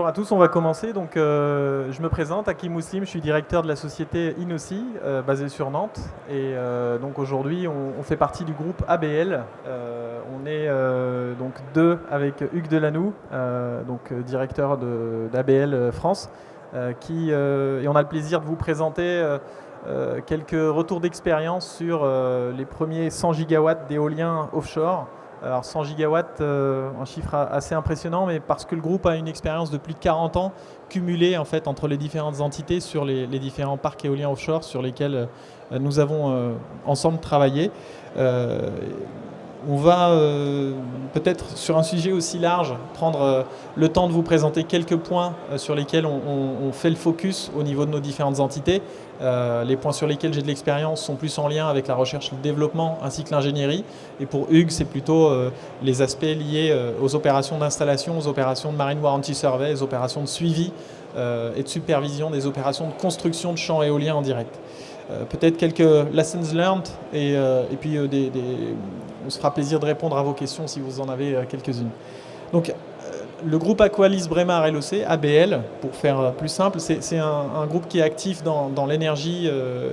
Bonjour à tous, on va commencer. Donc, je me présente, Hakim Mouslim, je suis directeur de la société Innossi, basée sur Nantes. Et donc aujourd'hui, on fait partie du groupe ABL. On est donc deux avec Hugues Delanoux, directeur d'ABL France, et on a le plaisir de vous présenter quelques retours d'expérience sur les premiers 100 gigawatts d'éolien offshore. Alors 100 gigawatts, un chiffre assez impressionnant, mais parce que le groupe a une expérience de plus de 40 ans cumulée en fait, entre les différentes entités sur les différents parcs éoliens offshore sur lesquels nous avons ensemble travaillé. On va peut-être sur un sujet aussi large prendre le temps de vous présenter quelques points sur lesquels on fait le focus au niveau de nos différentes entités. Les points sur lesquels j'ai de l'expérience sont plus en lien avec la recherche et le développement ainsi que l'ingénierie. Et pour Hugues, c'est plutôt les aspects liés aux opérations d'installation, aux opérations de Marine Warranty Survey, aux opérations de suivi et de supervision des opérations de construction de champs éoliens en direct. Peut-être quelques lessons learned et puis on se fera plaisir de répondre à vos questions si vous en avez quelques-unes. Donc, le groupe Aqualis Braemar LOC, ABL, pour faire plus simple, c'est un groupe qui est actif dans l'énergie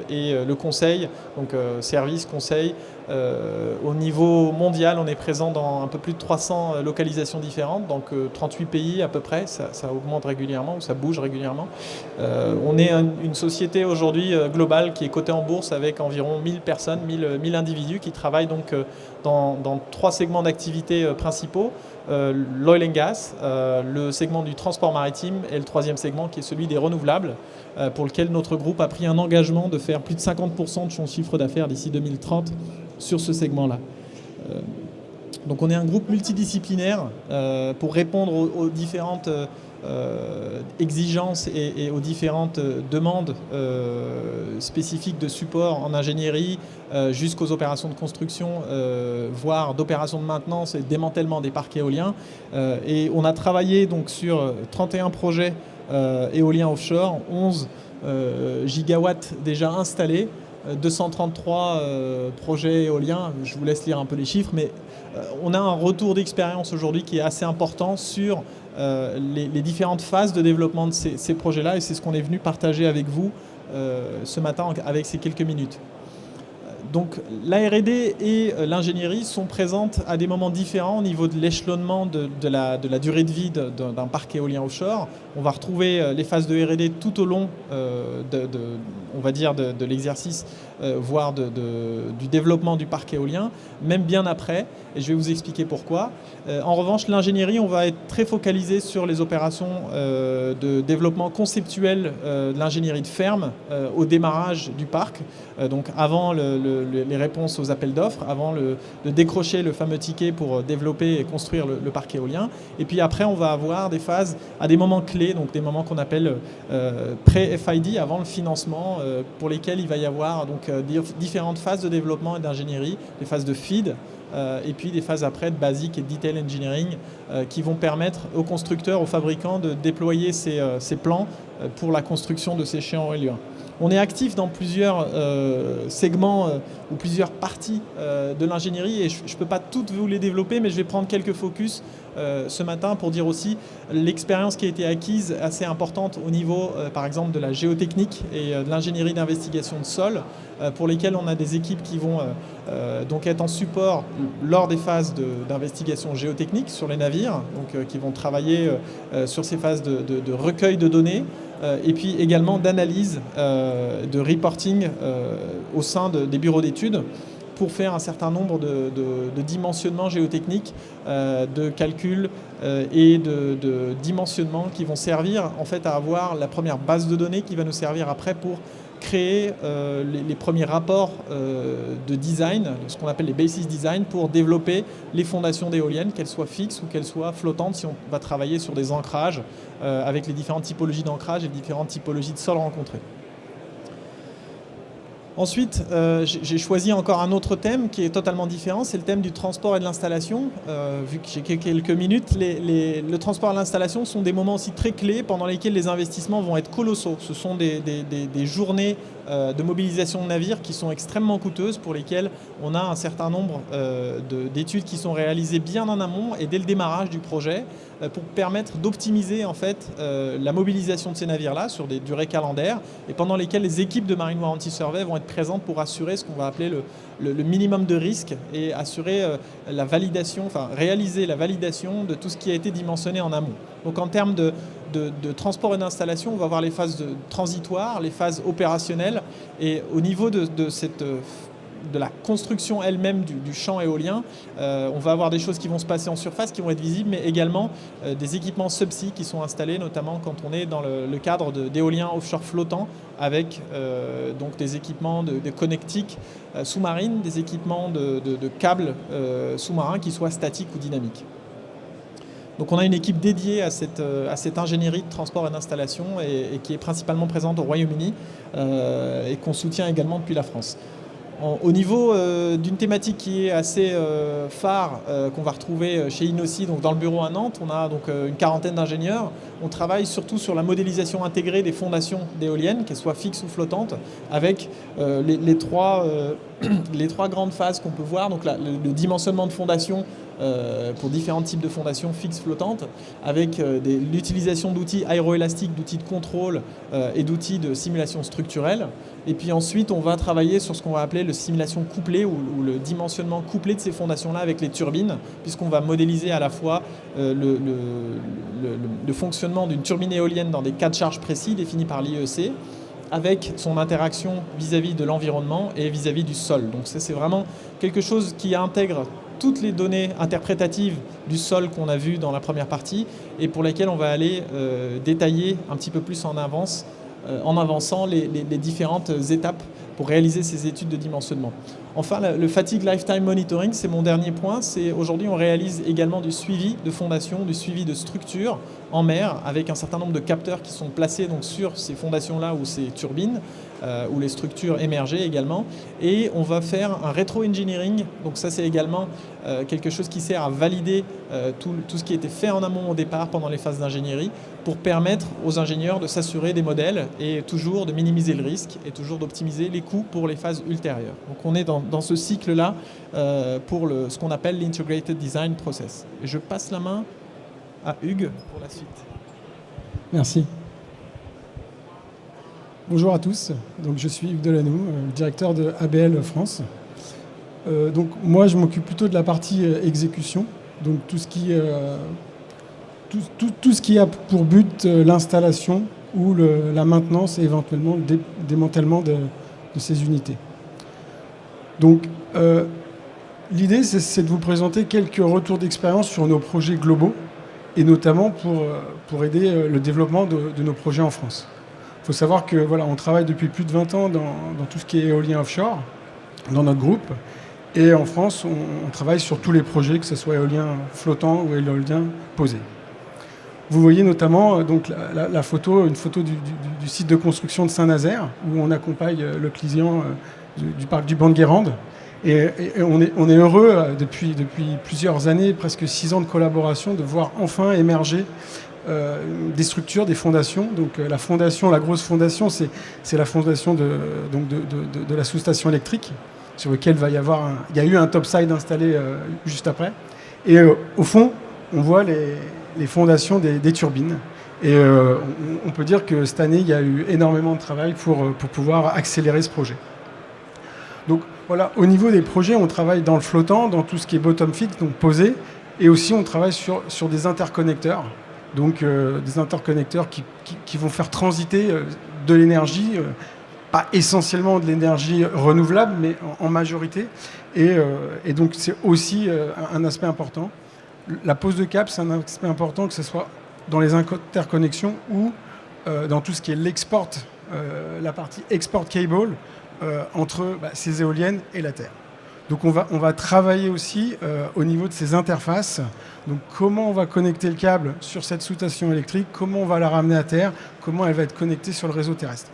et le conseil, donc service, conseil. Au niveau mondial, on est présent dans un peu plus de 300 localisations différentes, donc 38 pays à peu près, ça augmente régulièrement ou ça bouge régulièrement. On est une société aujourd'hui globale qui est cotée en bourse avec environ 1000 personnes, 1000 individus qui travaillent donc dans 3 segments d'activité principaux. L'oil and gas, le segment du transport maritime et le 3e segment qui est celui des renouvelables, pour lequel notre groupe a pris un engagement de faire plus de 50% de son chiffre d'affaires d'ici 2030 sur ce segment-là. Donc on est un groupe multidisciplinaire pour répondre aux différentes exigences et aux différentes demandes spécifiques de support en ingénierie jusqu'aux opérations de construction, voire d'opérations de maintenance et de démantèlement des parcs éoliens. Et on a travaillé donc sur 31 projets éoliens offshore, 11 gigawatts déjà installés, 233 projets éoliens. Je vous laisse lire un peu les chiffres, mais on a un retour d'expérience aujourd'hui qui est assez important sur les différentes phases de développement de ces projets-là, et c'est ce qu'on est venu partager avec vous ce matin avec ces quelques minutes. Donc la R&D et l'ingénierie sont présentes à des moments différents au niveau de l'échelonnement de la durée de vie d'un parc éolien offshore. On va retrouver les phases de R&D tout au long on va dire de l'exercice, voire du développement du parc éolien, même bien après, et je vais vous expliquer pourquoi. En revanche, l'ingénierie, on va être très focalisé sur les opérations de développement conceptuel de l'ingénierie de ferme au démarrage du parc, donc avant les réponses aux appels d'offres, avant de décrocher le fameux ticket pour développer et construire le parc éolien. Et puis après, on va avoir des phases à des moments clés, donc des moments qu'on appelle pré-FID, avant le financement, pour lesquels il va y avoir donc différentes phases de développement et d'ingénierie, des phases de FEED, et puis des phases après de basic et de detail engineering qui vont permettre aux constructeurs, aux fabricants de déployer ces plans pour la construction de ces champs éoliens. On est actif dans plusieurs segments ou plusieurs parties de l'ingénierie, et je ne peux pas toutes vous les développer, mais je vais prendre quelques focus ce matin pour dire aussi l'expérience qui a été acquise assez importante au niveau par exemple de la géotechnique et de l'ingénierie d'investigation de sol, pour lesquelles on a des équipes qui vont donc être en support lors des phases d'investigation géotechnique sur les navires, donc qui vont travailler sur ces phases de recueil de données, et puis également d'analyse, de reporting au sein des bureaux d'études pour faire un certain nombre de dimensionnements géotechniques, de calculs et de dimensionnements qui vont servir en fait à avoir la première base de données qui va nous servir après pour créer les premiers rapports de design, ce qu'on appelle les basis design, pour développer les fondations d'éoliennes, qu'elles soient fixes ou qu'elles soient flottantes, si on va travailler sur des ancrages avec les différentes typologies d'ancrage et les différentes typologies de sol rencontrées. Ensuite, j'ai choisi encore un autre thème qui est totalement différent, c'est le thème du transport et de l'installation. Vu que j'ai quelques minutes, le transport et l'installation sont des moments aussi très clés pendant lesquels les investissements vont être colossaux. Ce sont des journées de mobilisation de navires qui sont extrêmement coûteuses, pour lesquelles on a un certain nombre d'études qui sont réalisées bien en amont et dès le démarrage du projet, pour permettre d'optimiser en fait la mobilisation de ces navires-là sur des durées calendaires, et pendant lesquelles les équipes de Marine Warranty Survey vont être présentes pour assurer ce qu'on va appeler le minimum de risque et assurer la validation, enfin réaliser la validation de tout ce qui a été dimensionné en amont. Donc en termes de transport et d'installation, on va voir les phases transitoires, les phases opérationnelles, et au niveau de la construction elle-même du champ éolien, on va avoir des choses qui vont se passer en surface, qui vont être visibles, mais également des équipements subsea qui sont installés, notamment quand on est dans le cadre d'éoliens offshore flottants, avec donc des équipements de connectiques sous-marines, des équipements de câbles sous-marins qui soient statiques ou dynamiques. Donc on a une équipe dédiée à cette ingénierie de transport et d'installation, et qui est principalement présente au Royaume-Uni et qu'on soutient également depuis la France. Au niveau d'une thématique qui est assez phare, qu'on va retrouver chez Innosea, donc dans le bureau à Nantes, on a donc une quarantaine d'ingénieurs. On travaille surtout sur la modélisation intégrée des fondations d'éoliennes, qu'elles soient fixes ou flottantes, avec les trois grandes phases qu'on peut voir. Donc le dimensionnement de fondation pour différents types de fondations fixes flottantes, avec l'utilisation d'outils aéroélastiques, d'outils de contrôle et d'outils de simulation structurelle. Et puis ensuite, on va travailler sur ce qu'on va appeler le simulation couplée, ou le dimensionnement couplé de ces fondations-là avec les turbines, puisqu'on va modéliser à la fois le fonctionnement d'une turbine éolienne dans des cas de charge précis définis par l'IEC, avec son interaction vis-à-vis de l'environnement et vis-à-vis du sol. Donc ça, c'est vraiment quelque chose qui intègre toutes les données interprétatives du sol qu'on a vues dans la première partie, et pour lesquelles on va aller détailler un petit peu plus en avançant les différentes étapes pour réaliser ces études de dimensionnement. Enfin, le Fatigue Lifetime Monitoring, c'est mon dernier point. Aujourd'hui, on réalise également du suivi de fondation, du suivi de structure en mer, avec un certain nombre de capteurs qui sont placés donc sur ces fondations-là ou ces turbines, ou les structures émergées également. Et on va faire un rétro-engineering. Donc ça, c'est également quelque chose qui sert à valider tout ce qui a été fait en amont au départ pendant les phases d'ingénierie, pour permettre aux ingénieurs de s'assurer des modèles et toujours de minimiser le risque et toujours d'optimiser les coûts pour les phases ultérieures. Donc on est dans ce cycle-là pour ce qu'on appelle l'Integrated Design Process. Et je passe la main à Hugues pour la suite. Merci. Bonjour à tous, donc je suis Hugues Delanoux, directeur de ABL France. Donc moi je m'occupe plutôt de la partie exécution, donc tout ce qui a pour but l'installation ou la maintenance et éventuellement le démantèlement de ces unités. Donc l'idée c'est de vous présenter quelques retours d'expérience sur nos projets globaux, et notamment pour aider le développement de nos projets en France. Il faut savoir que voilà, on travaille depuis plus de 20 ans dans tout ce qui est éolien offshore, dans notre groupe. Et en France, on travaille sur tous les projets, que ce soit éolien flottant ou éolien posé. Vous voyez notamment donc, une photo du site de construction de Saint-Nazaire, où on accompagne le client du parc du Banc de Guérande. Et on est heureux, depuis plusieurs années, presque 6 ans de collaboration, de voir enfin émerger des structures, des fondations. Donc la grosse fondation, c'est la fondation de la sous-station électrique, sur lequel il y a eu un topside installé juste après. Et au fond, on voit les fondations des turbines. Et on peut dire que cette année, il y a eu énormément de travail pour pouvoir accélérer ce projet. Donc voilà, au niveau des projets, on travaille dans le flottant, dans tout ce qui est bottom fix, donc posé, et aussi on travaille sur des interconnecteurs. Donc des interconnecteurs qui vont faire transiter de l'énergie, pas essentiellement de l'énergie renouvelable, mais en majorité. Et donc c'est aussi un aspect important. La pose de câble, c'est un aspect important, que ce soit dans les interconnexions ou dans tout ce qui est l'export, la partie export cable entre ces éoliennes et la Terre. Donc on va travailler aussi au niveau de ces interfaces. Donc comment on va connecter le câble sur cette sous-station électrique, comment on va la ramener à terre, comment elle va être connectée sur le réseau terrestre.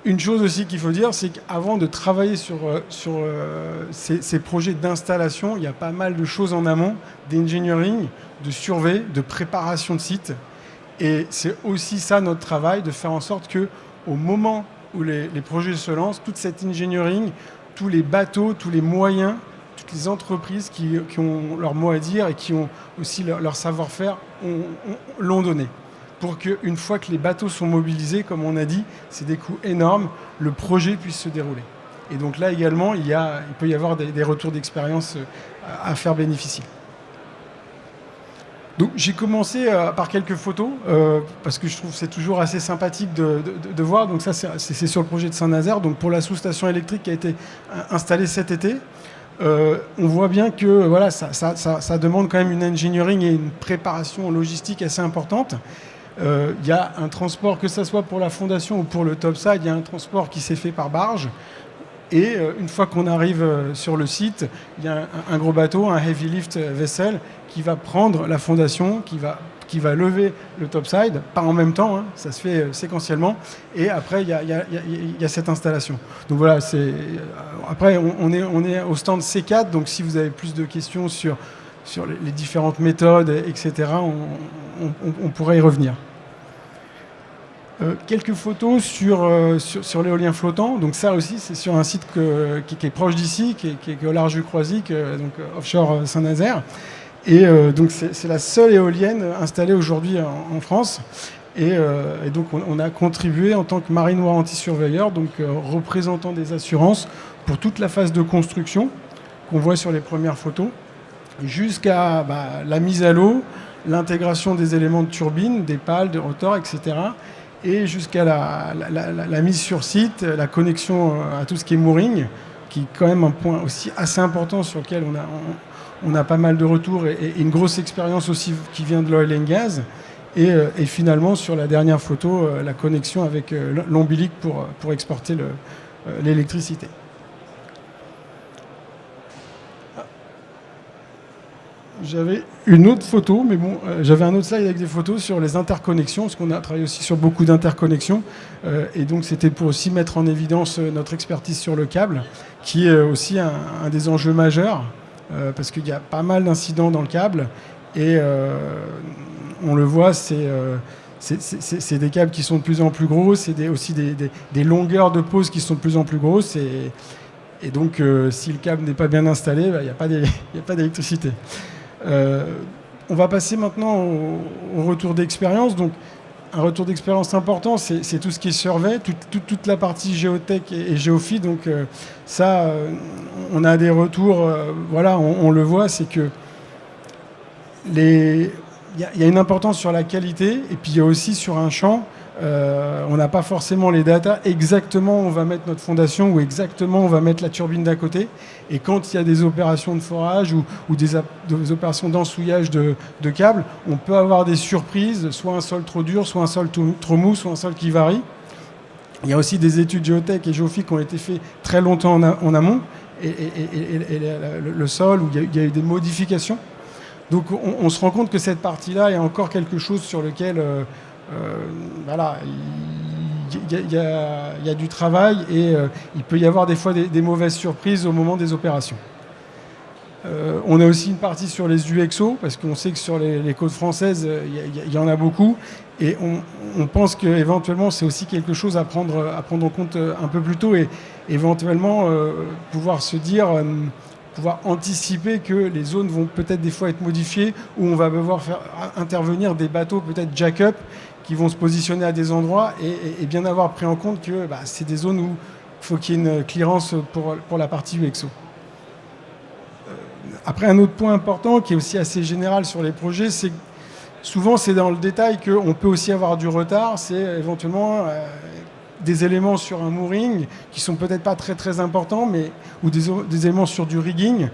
Une chose aussi qu'il faut dire, c'est qu'avant de travailler sur ces projets d'installation, il y a pas mal de choses en amont, d'engineering, de survey, de préparation de site. Et c'est aussi ça notre travail, de faire en sorte qu'au moment où les projets se lancent, toute cette engineering, tous les bateaux, tous les moyens, toutes les entreprises qui ont leur mot à dire et qui ont aussi leur savoir-faire l'ont donné. Pour qu'une fois que les bateaux sont mobilisés, comme on a dit, c'est des coûts énormes, le projet puisse se dérouler. Et donc là également, il peut y avoir des retours d'expérience à faire bénéficier. Donc j'ai commencé par quelques photos, parce que je trouve que c'est toujours assez sympathique de voir. Donc ça, c'est sur le projet de Saint-Nazaire, donc pour la sous-station électrique qui a été installée cet été. On voit bien que voilà, ça demande quand même une engineering et une préparation logistique assez importante. Il y a un transport, que ce soit pour la fondation ou pour le topside, il y a un transport qui s'est fait par barge. Et une fois qu'on arrive sur le site, il y a un gros bateau, un heavy lift vessel, qui va prendre la fondation, qui va lever le topside, pas en même temps, hein, ça se fait séquentiellement. Et après, il y a cette installation. Donc voilà, après, on est au stand C4, donc si vous avez plus de questions sur les différentes méthodes, etc., on pourrait y revenir. Quelques photos sur l'éolien flottant. Donc ça aussi, c'est sur un site qui est proche d'ici, qui est au large du Croisic, donc offshore Saint-Nazaire. Et donc c'est la seule éolienne installée aujourd'hui en France. Et donc on a contribué en tant que Marine Warranty Surveyor, donc représentant des assurances, pour toute la phase de construction qu'on voit sur les premières photos, jusqu'à la mise à l'eau, l'intégration des éléments de turbine, des pales, des rotors, etc., et jusqu'à la mise sur site, la connexion à tout ce qui est mooring, qui est quand même un point aussi assez important sur lequel on a pas mal de retours et une grosse expérience aussi qui vient de l'oil and gas. Et finalement, sur la dernière photo, la connexion avec l'ombilic pour exporter l'électricité. J'avais une autre photo, mais bon, j'avais un autre slide avec des photos sur les interconnexions, parce qu'on a travaillé aussi sur beaucoup d'interconnexions. Et donc, c'était pour aussi mettre en évidence notre expertise sur le câble, qui est aussi un des enjeux majeurs, parce qu'il y a pas mal d'incidents dans le câble. Et on le voit, c'est des câbles qui sont de plus en plus gros, c'est aussi des longueurs de pose qui sont de plus en plus grosses. Et donc, si le câble n'est pas bien installé, il n'y a pas d'électricité. On va passer maintenant au retour d'expérience. Donc, un retour d'expérience important, c'est tout ce qui est survey, toute la partie géotech et géophy. Donc, ça, on a des retours. Voilà, on le voit, c'est que il y a une importance sur la qualité, et puis il y a aussi sur un champ. On n'a pas forcément les datas exactement où on va mettre notre fondation ou exactement où on va mettre la turbine d'à côté. Et quand il y a des opérations de forage ou des opérations d'ensouillage de câbles, on peut avoir des surprises, soit un sol trop dur, soit un sol trop mou, soit un sol qui varie. Il y a aussi des études géotech et géophy qui ont été faites très longtemps en amont, et le sol où il y a eu des modifications. Donc on se rend compte que cette partie-là est encore quelque chose sur lequel voilà, il y a du travail, et il peut y avoir des fois des mauvaises surprises au moment des opérations. On a aussi une partie sur les UXO, parce qu'on sait que sur les côtes françaises, il y en a beaucoup, et on pense qu'éventuellement c'est aussi quelque chose à prendre en compte un peu plus tôt, et éventuellement pouvoir se dire... pouvoir anticiper que les zones vont peut-être des fois être modifiées, où on va devoir faire intervenir des bateaux peut-être jack-up qui vont se positionner à des endroits, et bien avoir pris en compte que c'est des zones où il faut qu'il y ait une clearance pour la partie UXO. Après, un autre point important qui est aussi assez général sur les projets, c'est que souvent c'est dans le détail qu'on peut aussi avoir du retard. C'est éventuellement des éléments sur un mooring qui sont peut-être pas très très importants, mais ou des éléments sur du rigging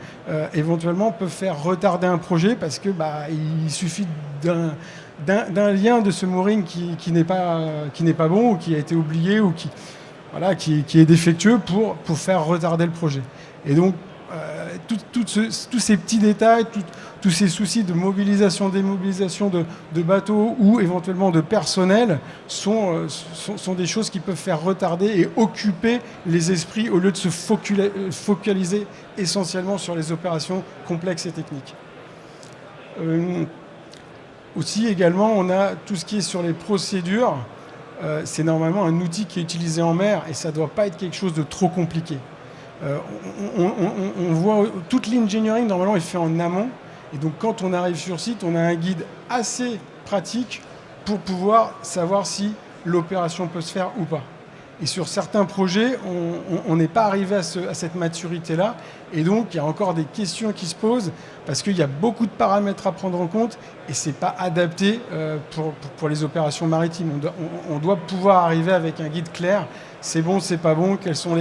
éventuellement peuvent faire retarder un projet, parce que il suffit d'un lien de ce mooring qui n'est pas bon, ou qui a été oublié, ou qui est défectueux pour faire retarder le projet. Et donc tous ces petits détails, tous ces soucis de mobilisation, démobilisation de bateaux ou éventuellement de personnel sont des choses qui peuvent faire retarder et occuper les esprits au lieu de se focaliser essentiellement sur les opérations complexes et techniques. Aussi également, on a tout ce qui est sur les procédures. C'est normalement un outil qui est utilisé en mer et ça ne doit pas être quelque chose de trop compliqué. On voit toute l'engineering normalement est fait en amont et donc quand on arrive sur site, on a un guide assez pratique pour pouvoir savoir si l'opération peut se faire ou pas. Et sur certains projets, on n'est pas arrivé à cette maturité-là. Et donc, il y a encore des questions qui se posent parce qu'il y a beaucoup de paramètres à prendre en compte et ce n'est pas adapté pour les opérations maritimes. On doit pouvoir arriver avec un guide clair. C'est bon, c'est pas bon, quels sont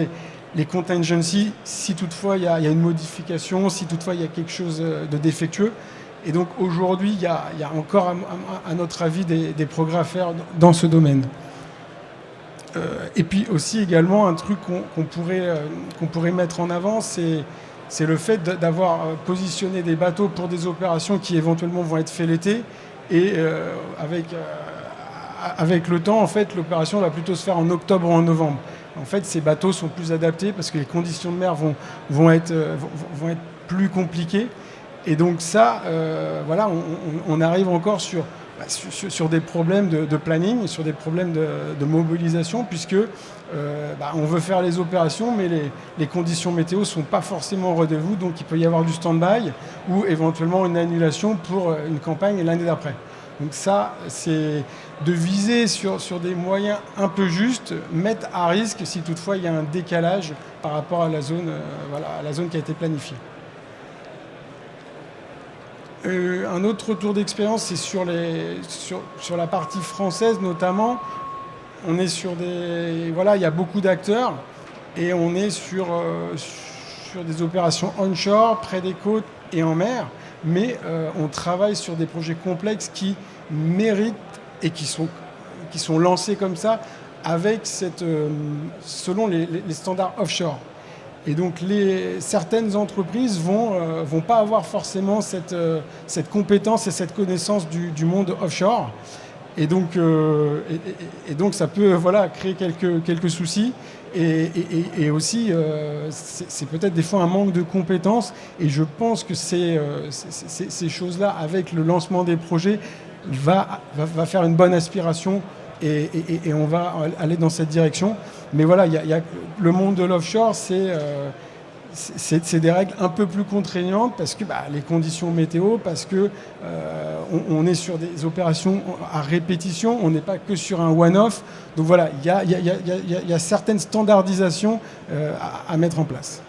les contingencies, si toutefois il y a une modification, si toutefois il y a quelque chose de défectueux. Et donc, aujourd'hui, il y a encore, à notre avis, des progrès à faire dans ce domaine. Et puis aussi également un truc qu'on pourrait mettre en avant, c'est le fait d'avoir positionné des bateaux pour des opérations qui éventuellement vont être faites l'été et avec le temps en fait l'opération va plutôt se faire en octobre ou en novembre. En fait ces bateaux sont plus adaptés parce que les conditions de mer vont être plus compliquées et donc ça voilà on arrive encore sur des problèmes de planning, sur des problèmes de mobilisation, puisque on veut faire les opérations, mais les conditions météo ne sont pas forcément au rendez-vous, donc il peut y avoir du stand-by ou éventuellement une annulation pour une campagne l'année d'après. Donc ça, c'est de viser sur des moyens un peu justes, mettre à risque si toutefois il y a un décalage par rapport à la zone, à la zone qui a été planifiée. Un autre retour d'expérience, c'est sur la partie française notamment. On est sur il y a beaucoup d'acteurs et on est sur des opérations onshore, près des côtes et en mer. Mais on travaille sur des projets complexes qui méritent et qui sont lancés comme ça avec selon les standards offshore. Et donc certaines entreprises vont pas avoir forcément cette compétence et cette connaissance du monde offshore. Et donc ça peut créer quelques soucis. Et aussi, c'est peut-être des fois un manque de compétences. Et je pense que ces choses-là, avec le lancement des projets, va faire une bonne aspiration. Et on va aller dans cette direction. Mais voilà, le monde de l'offshore, c'est des règles un peu plus contraignantes parce que les conditions météo, parce que on est sur des opérations à répétition, on n'est pas que sur un one-off. Donc voilà, il y a certaines standardisations à mettre en place.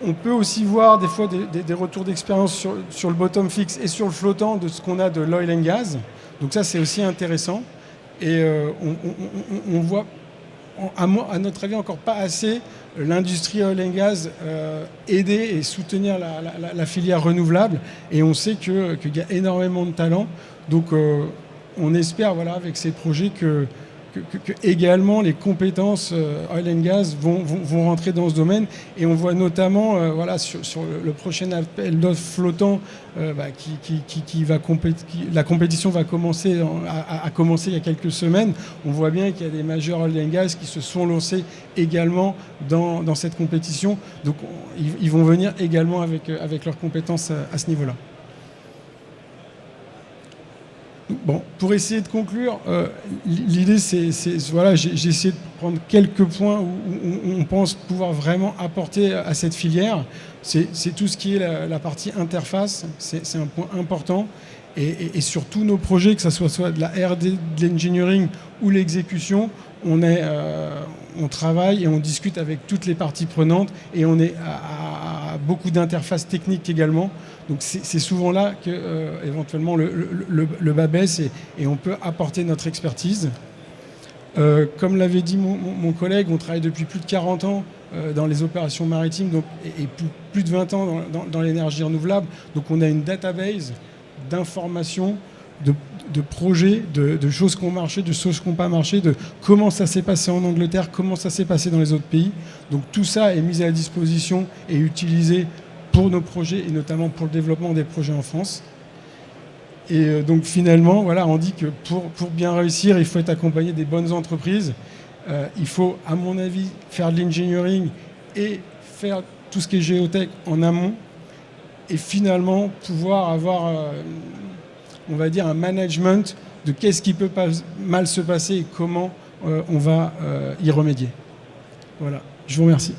On peut aussi voir des fois des retours d'expérience sur le bottom fix et sur le flottant de ce qu'on a de l'oil and gas. Donc ça, c'est aussi intéressant. Et on voit, à notre avis, encore pas assez l'industrie oil and gas aider et soutenir la filière renouvelable. Et on sait qu'il y a énormément de talent. Donc on espère, avec ces projets que également les compétences oil and gas vont rentrer dans ce domaine. Et on voit notamment sur le prochain appel d'offres flottant la compétition va commencer il y a quelques semaines. On voit bien qu'il y a des majors oil and gas qui se sont lancés également dans cette compétition. Donc ils vont venir également avec leurs compétences à ce niveau-là. Bon, pour essayer de conclure, l'idée j'ai essayé de prendre quelques points où on pense pouvoir vraiment apporter à cette filière. C'est tout ce qui est la partie interface, c'est un point important. Et sur tous nos projets, que ce soit de la R&D, de l'engineering ou l'exécution, on travaille et on discute avec toutes les parties prenantes et on est à beaucoup d'interfaces techniques également. Donc c'est souvent là que éventuellement le bas baisse et on peut apporter notre expertise. Comme l'avait dit mon collègue, on travaille depuis plus de 40 ans dans les opérations maritimes et plus de 20 ans dans l'énergie renouvelable. Donc on a une database d'informations de projets, de choses qui ont marché, de choses qui n'ont pas marché, de comment ça s'est passé en Angleterre, comment ça s'est passé dans les autres pays. Donc tout ça est mis à la disposition et utilisé pour nos projets et notamment pour le développement des projets en France. Et donc finalement, voilà, on dit que pour bien réussir, il faut être accompagné des bonnes entreprises. Il faut, à mon avis, faire de l'engineering et faire tout ce qui est géotech en amont et finalement pouvoir avoir, on va dire, un management de qu'est-ce qui peut pas mal se passer et comment on va y remédier. Voilà, je vous remercie.